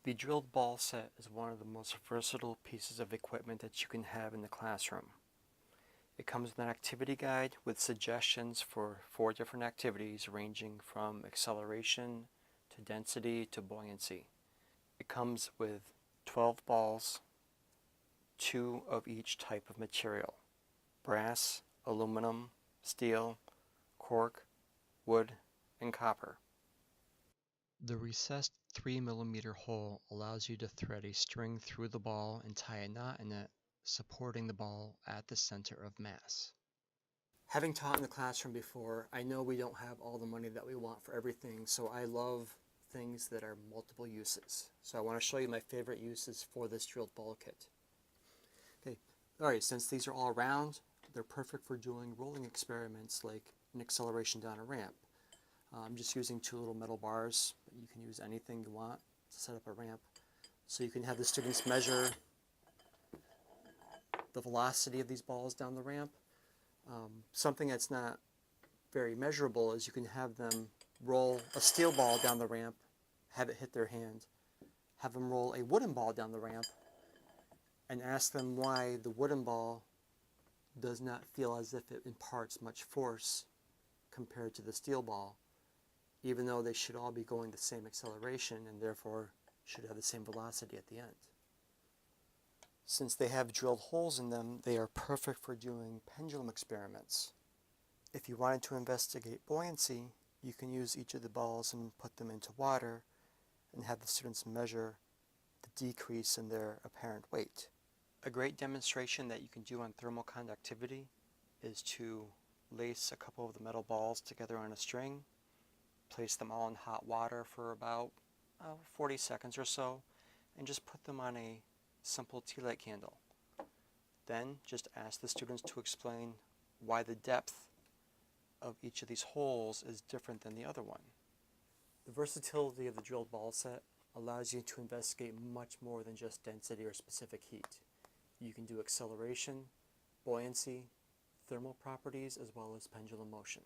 The drilled ball set is one of the most versatile pieces of equipment that you can have in the classroom. It comes with an activity guide with suggestions for 4 different activities ranging from acceleration to density to buoyancy. It comes with 12 balls, 2 of each type of material: brass, aluminum, steel, cork, wood, and copper. The recessed 3mm hole allows you to thread a string through the ball and tie a knot in it, supporting the ball at the center of mass. Having taught in the classroom before, I know we don't have all the money that we want for everything, so I love things that are multiple uses. So I want to show you my favorite uses for this drilled ball kit. Okay, alright, since these are all round, they're perfect for doing rolling experiments like an acceleration down a ramp. I'm just using 2 little metal bars, but you can use anything you want to set up a ramp. So you can have the students measure the velocity of these balls down the ramp. Something that's not very measurable is you can have them roll a steel ball down the ramp, have it hit their hand, have them roll a wooden ball down the ramp, and ask them why the wooden ball does not feel as if it imparts much force compared to the steel ball, even though they should all be going the same acceleration and therefore should have the same velocity at the end. Since they have drilled holes in them, they are perfect for doing pendulum experiments. If you wanted to investigate buoyancy, you can use each of the balls and put them into water and have the students measure the decrease in their apparent weight. A great demonstration that you can do on thermal conductivity is to lace a couple of the metal balls together on a string, place them all in hot water for about 40 seconds or so, and just put them on a simple tea light candle. Then just ask the students to explain why the depth of each of these holes is different than the other one. The versatility of the drilled ball set allows you to investigate much more than just density or specific heat. You can do acceleration, buoyancy, thermal properties, as well as pendulum motion.